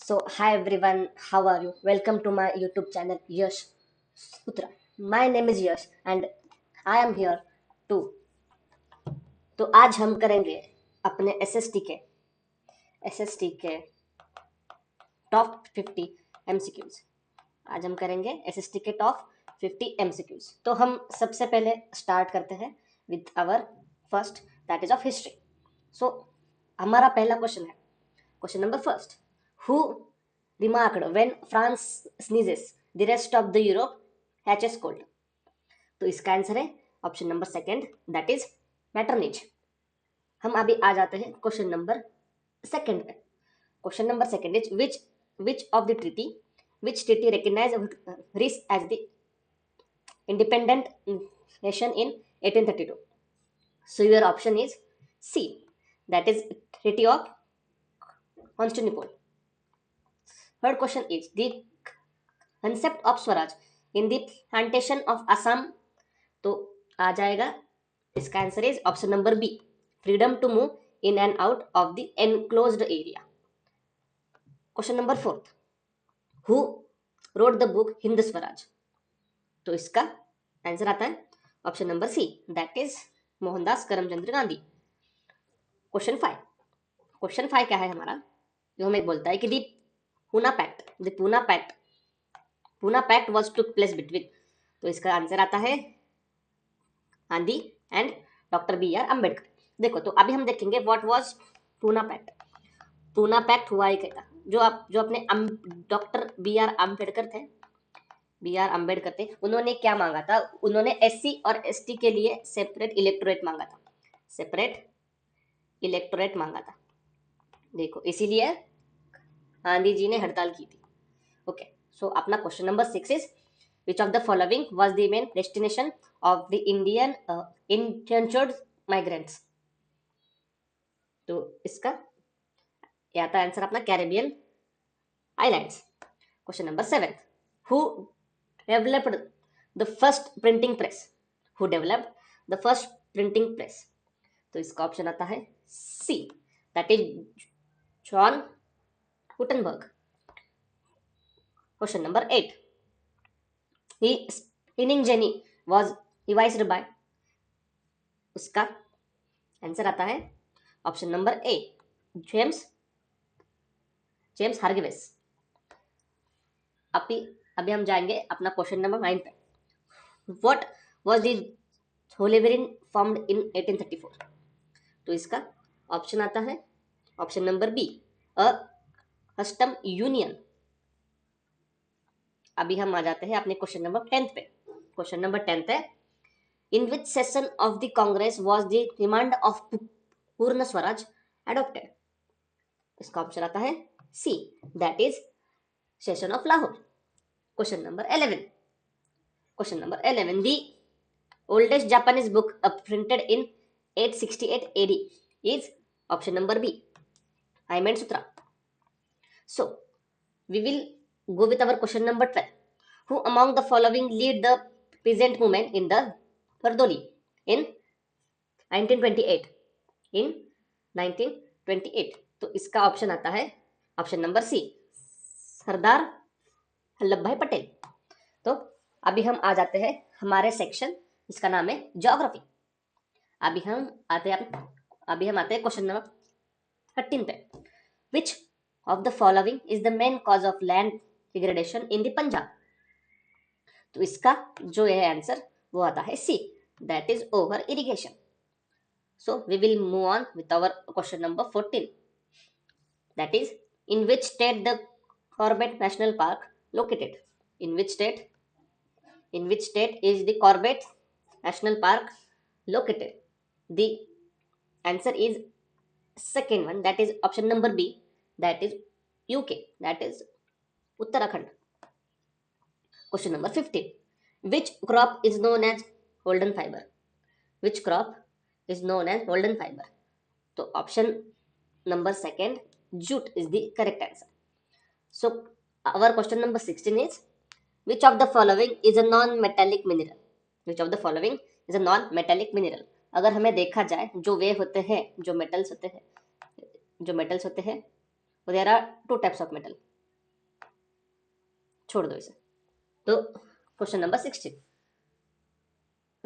So, hi everyone, how are you? Welcome to my YouTube channel Yash Sutra. My name is Yash and I am here to तो आज हम करेंगे अपने SST के top 50 MCQs. आज हम करेंगे एसएसटी के टॉप 50 एमसीक्यूज। तो हम सबसे पहले स्टार्ट करते हैं with our first, that is of history. So हमारा पहला क्वेश्चन है, question number first, who remarked when France sneezes, the rest of the Europe catches cold? तो इसका आंसर है option number second, that is Metternich. हम अभी आ जाते हैं क्वेश्चन नंबर सेकंड पे। Question number second is which of the treaty which treaty recognized Greece as the independent nation in 1832? So your option is C, that is Treaty of Constantinople. Third question is the concept of Swaraj in the plantation of Assam. तो आ जाएगा, इसका answer is option number B, freedom to move in and out of the enclosed area. Question number fourth, who wrote the book Hind Swaraj? तो इसका answer आता है option number C, that is Mohandas Karamchand Gandhi. Question five क्या है हमारा, जो हमें बोलता है कि the Poona pact was took place between. तो इसका आंसर आता है Gandhi and doctor B R Ambedkar. देखो, तो अभी हम देखेंगे what was Poona pact. Poona pact हुआ ही कहता, जो अपने डॉक्टर बी आर अम्बेडकर थे, उन्होंने क्या मांगा था? उन्होंने एससी और एसटी के लिए सेपरेट इलेक्टोरेट मांगा था। देखो, इसीलिए गांधी जी ने हड़ताल की थी। ओके, सो अपना question number 6 is which of the following was the main destination of the Indian indentured migrants? तो इसका या था आंसर अपना Caribbean islands. Question number 7, who developed the first printing press? तो इसका ऑप्शन आता है C, that is John Gutenberg. Question number 8, the spinning jenny was devised by? उसका आंसर आता है option number A, James Hargreaves. अभी हम जाएंगे अपना क्वेश्चन नंबर 9 पे। What was the Zollverein formed in 1834? तो इसका ऑप्शन आता है option number B, a custom union. अभी हम आ जाते हैं अपने क्वेश्चन नंबर 10 पे। क्वेश्चन नंबर 10 है, in which session of the Congress was the demand of Purna Swaraj adopted? इसका ऑप्शन आता है C, that is session of Lahore. Question number 11, the oldest Japanese book printed in 868 AD is option number B, Hyman Sutra. So we will go with our question number 12. Who among the following lead the peasant movement in the Bardoli in 1928? तो इसका option आता है option number सी, सरदार वल्लभ भाई पटेल। तो अभी हम आ जाते हैं हमारे सेक्शन, इसका नाम है ज्योग्राफी। अभी हम आते हैं क्वेश्चन नंबर 13 पे। Which of the following is the main cause of land degradation in the Punjab? तो इसका जो है आंसर वो आता है C, that is over irrigation. So we will move on with our question number 14, that is in which state the Corbett national park located? In which state is the Corbett National Park located? The answer is second one, that is option number B, that is UK, that is Uttarakhand. Question number 15, which crop is known as golden fiber? So option number second, jute is the correct answer. So our question number 16 is, which of the following is a non-metallic mineral? अगर हमें देखा जाए, जो metals होते हैं, there are two types of metal, छोड़ दो इसे। तो question number 16,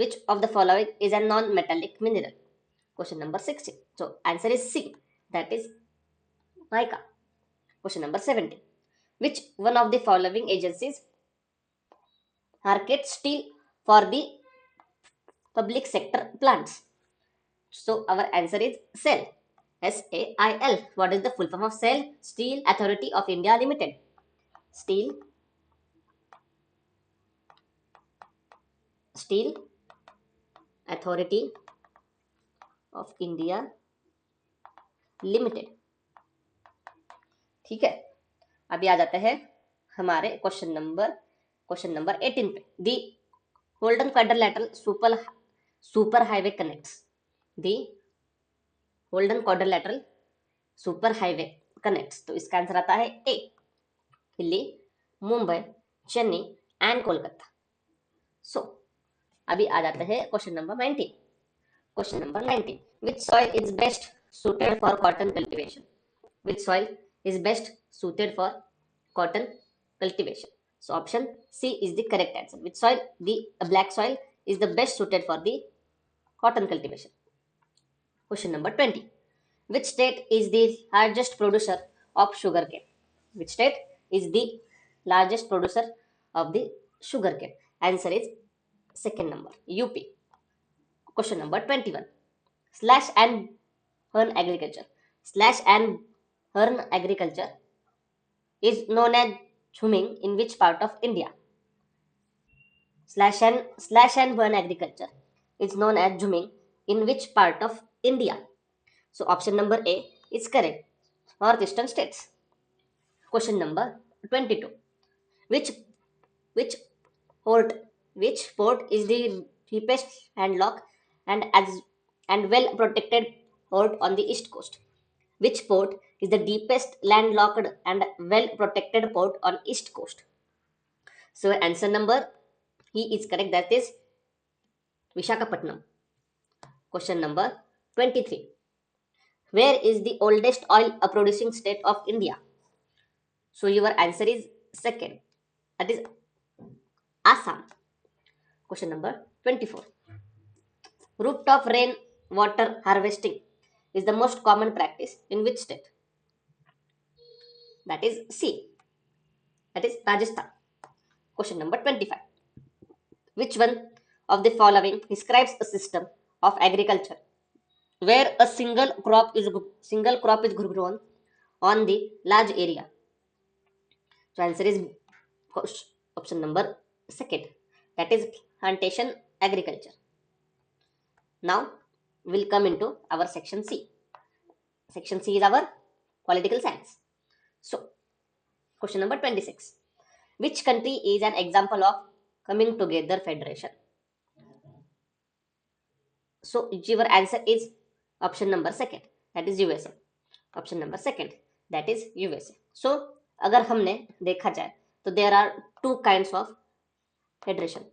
which of the following is a non-metallic mineral? Question number 16. So answer is C, that is mica. Question number 17. Which one of the following agencies markets steel for the public sector plants? So our answer is SAIL. SAIL. What is the full form of SAIL? Steel Authority of India Limited. Steel Authority of India Limited. ठीक है, अभी आ जाते हैं हमारे question number 18 पे। दी Golden Quadrilateral super highway connects. The Golden Quadrilateral super highway connects. तो इसका आंसर आता है ए, दिल्ली, मुंबई, चेन्नई एंड कोलकाता। सो अभी आ जाते हैं question number 19। Question number 19, which soil is best suited for cotton cultivation? Which soil is best suited for cotton cultivation? So option C is the correct answer. Which soil? The black soil is the best suited for the cotton cultivation. Question number 20. Which state is the largest producer of sugarcane? Which state is the largest producer of the sugarcane? Answer is second number, UP. Question number 21. Slash and burn agriculture. Slash and burn agriculture is known as chumming in which part of India? Slash and burn agriculture is known as chumming in which part of India? So option number A is correct. Northeastern states. Question number 22. Which which port is the deepest landlocked and well protected port on the east coast? Which port is the deepest landlocked and well protected port on east coast? So answer number E is correct, that is Vishakhapatnam. Question number 23. Where is the oldest oil producing state of India? So your answer is second, that is Assam. Question number 24. Rooftop rain water harvesting is the most common practice in which state? That is C, that is Rajasthan. Question number 25. Which one of the following describes a system of agriculture where a single crop is grown on the large area? So answer is option number second, that is plantation agriculture. Now we'll come into our section C. Section C is our political science. So question number 26. Which country is an example of coming together federation? So your answer is option number second, that is USA. Option number second, that is USA. So अगर हमने देखा जाए तो there are two kinds of federation.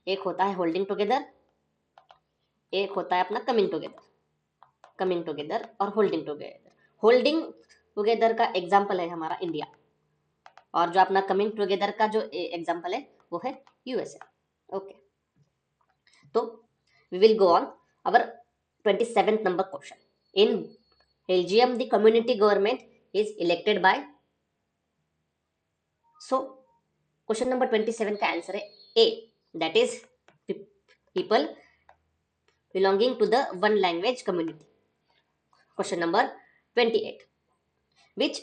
एक होता है holding together, एक होता है अपना coming together और holding together. होल्डिंग टुगेदर का एग्जाम्पल है हमारा इंडिया, और जो अपना कमिंग टुगेदर का जो एग्जाम्पल है वो है यूएसए. ओके, तो we will go on our 27th number question. In Belgium the community government is elected by. So question number 27 का आंसर है A, that is people belonging to the one language community. Question number 28. Which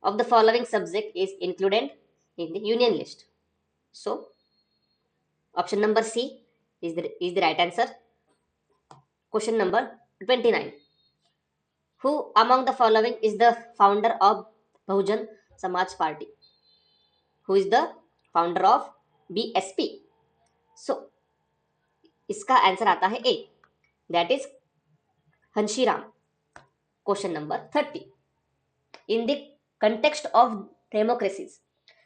of the following subject is included in the union list? So option number C is the right answer. Question number 29. Who among the following is the founder of Bahujan Samaj Party? Who is the founder of BSP? So इसका answer आता है A, that is Hanshiram. Question number 30. In the context of democracies,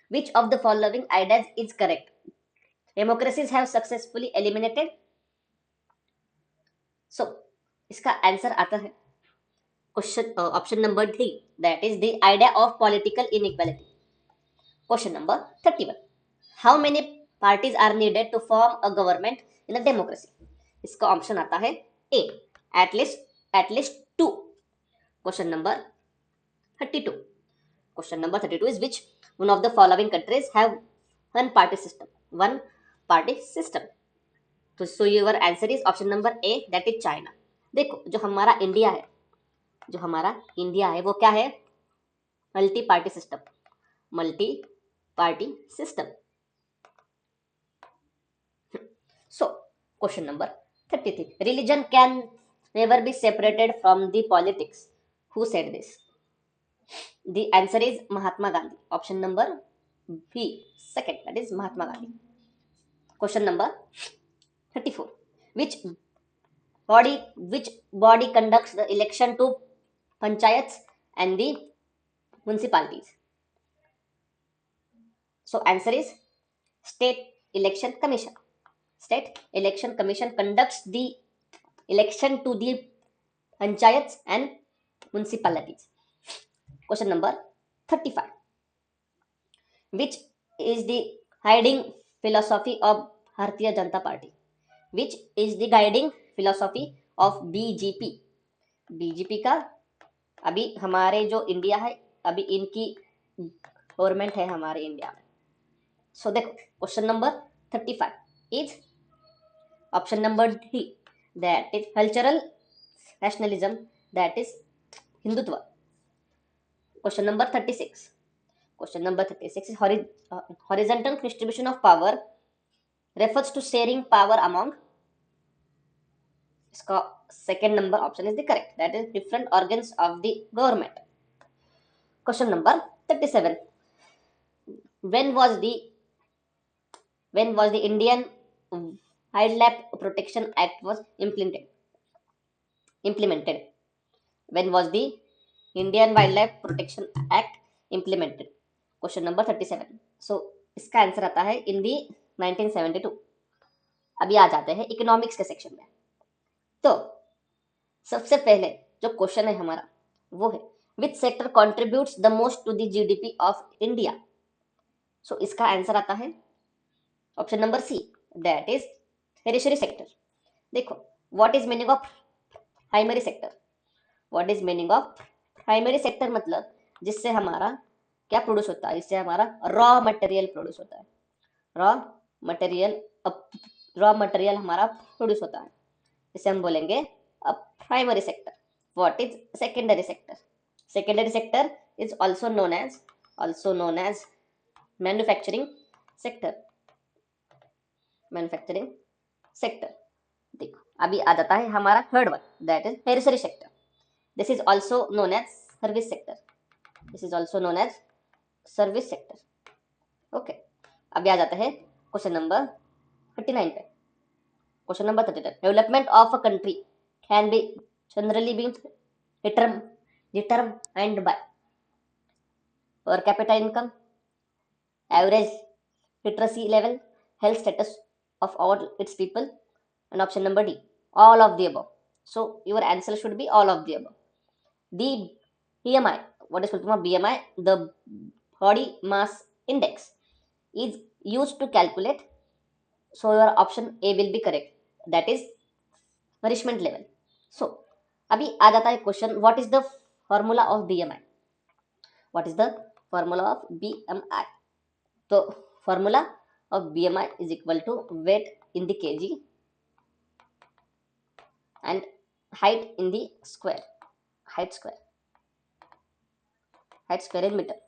which of the following ideas is correct? Democracies have successfully eliminated. So इसका answer आता है question option number 3, that is the idea of political inequality. Question number 31, how many parties are needed to form a government in a democracy? इसका option आता है A, at least two. Question number 32, question number 32 is which one of the following countries have one party system? So your answer is option number A, that is China. देखो जो हमारा India है वो क्या है? Multi party system, multi party system. So question number 33, religion can never be separated from the politics. Who said this? The answer is Mahatma Gandhi. Option number B, second, that is Mahatma Gandhi. Question number 34, which body conducts the election to panchayats and the municipalities? So answer is State Election Commission. State Election Commission conducts the election to the panchayats and municipalities. Question number 35, which is the guiding philosophy of Bharatiya Janata Party? Which is the guiding philosophy of BJP? BJP का अभी हमारे जो India है, अभी इनकी government है हमारे India में। सो देखो question number 35 is option number D, that is cultural nationalism, that is Hindutva. Question number 36, is horizontal distribution of power refers to sharing power among, इसका second number option is the correct, that is different organs of the government. Question number 37, when was the Indian Wildlife Protection Act was implemented? When was the Indian Wildlife Protection Act implemented? Question number 37। सो इसका answer आता है इन दी 1972। अभी आ जाते हैं economics के section में। तो सबसे पहले जो क्वेश्चन है हमारा वो है which sector contributes the most to the GDP of India? So इसका आंसर आता है option number C, that is tertiary sector. देखो what is meaning of primary sector? What is meaning of primary sector मतलब जिससे हमारा क्या produce होता है, इससे हमारा रॉ मटेरियल प्रोड्यूस होता है। रॉ मटेरियल हमारा प्रोड्यूस होता है, इसे हम बोलेंगे अब primary sector. What is secondary sector? Secondary sector is also known as manufacturing sector. देखो अभी आ जाता है हमारा third one, that is tertiary sector. This is also known as service sector. Okay, अभी आ जाता है क्वेश्चन नंबर 39 पे। Question number 39, development of a country can be generally be determined by per capita income, average literacy level, health status of all its people, and option number D, all of the above. So your answer should be all of the above. The BMI, what is called BMI, the body mass index, is used to calculate, so your option A will be correct, that is nourishment level. So अभी आ जाता है question, what is the formula of BMI? What is the formula of BMI? तो formula of BMI is equal to weight in the kg and height in the square, height square in meter.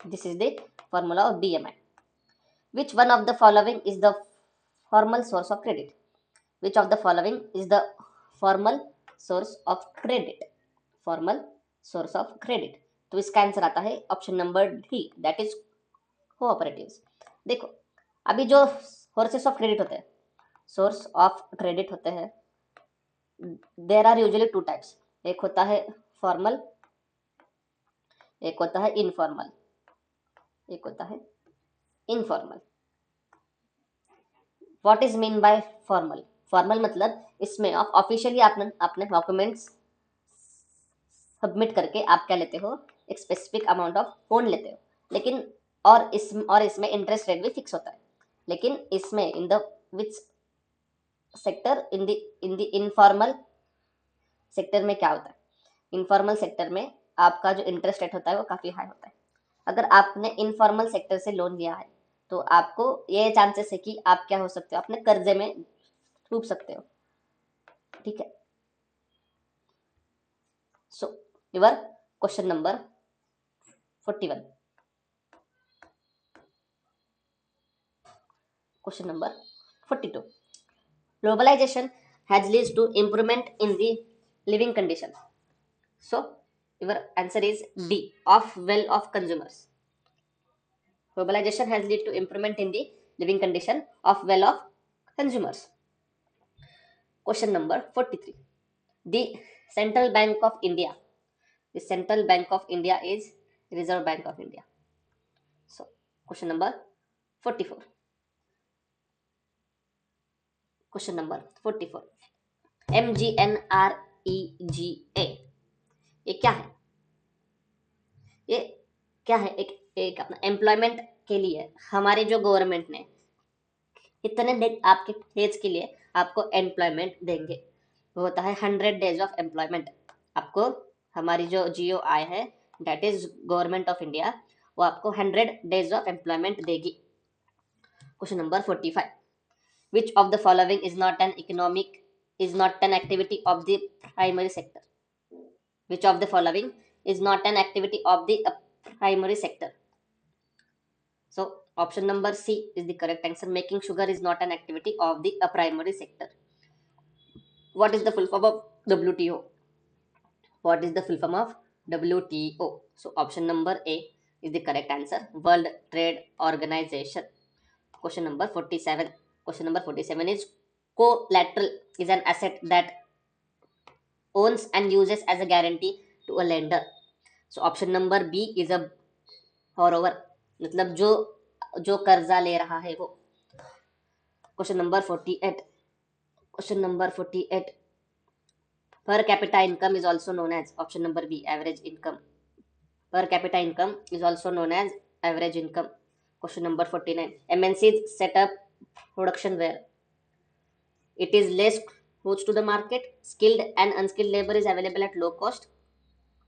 This is the formula of BMI. Which one of the following is the formal source of credit? Which of the following is the formal source of credit? तो इसका answer आता है option number D, that is cooperatives. देखो अभी जो source of credit होते हैं there are usually two types, एक होता है फॉर्मल, एक होता है informal. What is mean by formal मतलब इसमें आप ऑफिशियली अपने डॉक्यूमेंट्स सबमिट करके आप क्या लेते हो, एक स्पेसिफिक अमाउंट ऑफ लोन लेते हो। लेकिन और इसमें इंटरेस्ट रेट भी फिक्स होता है। लेकिन इसमें in the which sector, in the informal sector में क्या होता है, इनफॉर्मल सेक्टर में आपका जो इंटरेस्ट रेट होता है वो काफ़ी हाई होता है। अगर आपने इनफॉर्मल सेक्टर से लोन लिया है तो आपको ये चांसेस है कि आप क्या हो सकते हो, अपने कर्जे में डूब सकते हो। ठीक है, so your question number 41, question number 42, globalization has led to improvement in the living condition. So your answer is D, of well of consumers. Globalization has led to improvement in the living condition of well of consumers. Question number 43. The Central Bank of India. The Central Bank of India is Reserve Bank of India. So, question number 44. Question number 44. MGNREGA. ये क्या है? ये क्या है? एक अपना employment के लिए हमारी जो गवर्नमेंट ने कितने दिन आपके एज के लिए आपको एम्प्लॉयमेंट देंगे, वो होता है 100 डेज ऑफ एम्प्लॉयमेंट। आपको हमारी जो GOI है, that is government of India, वो आपको 100 डेज ऑफ एम्प्लॉयमेंट देगी। Question number 45, which of the following is not an activity of the primary sector? Which of the following is not an activity of the primary sector? So option number C is the correct answer. Making sugar is not an activity of the primary sector. What is the full form of WTO? What is the full form of WTO? So option number A is the correct answer. World Trade Organization. Question number 47. Question number 47 is collateral is an asset that owns and uses as a guarantee to a lender. So option number B is a borrower. मतलब जो कर्जा ले रहा है वो। Question number 48. Question number 48. Per capita income is also known as, option number B, average income. Per capita income is also known as average income. Question number 49. MNCs set up production where it is less close to the market, skilled and unskilled labor is available at low cost,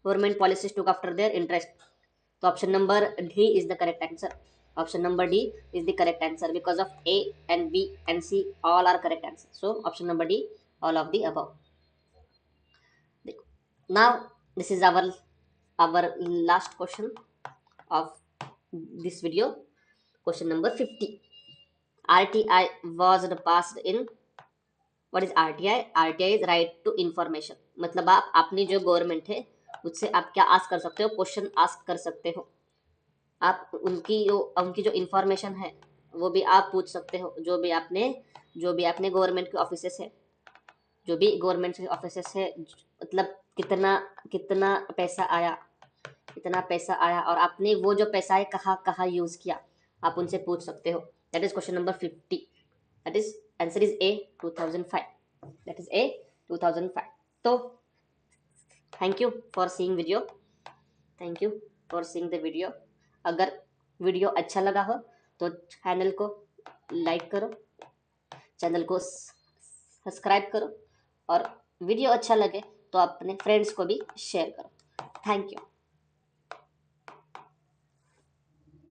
government policies took after their interest. So option number D is the correct answer. Option number D is the correct answer because of A and B and C all are correct answers. So option number D, all of the above. Now this is our last question of this video. Question number 50. RTI was passed in. What is RTI? RTI is right to information. मतलब आप अपनी जो government है उससे आप क्या ask कर सकते हो, क्वेश्चन आस्क कर सकते हो। आप उनकी जो इंफॉर्मेशन है वो भी आप पूछ सकते हो। जो भी आपने गवर्नमेंट के ऑफिसेस है, जो भी गवर्नमेंट के ऑफिसेस है, मतलब कितना पैसा आया और आपने वो जो पैसा है कहाँ यूज किया, आप उनसे पूछ सकते हो। That is question number 50. That is answer is A 2005. That is A 2005. तो thank you for seeing video. Thank you for seeing the video. अगर वीडियो अच्छा लगा हो तो चैनल को लाइक करो, चैनल को सब्सक्राइब करो और वीडियो अच्छा लगे तो अपने फ्रेंड्स को भी शेयर करो। Thank you.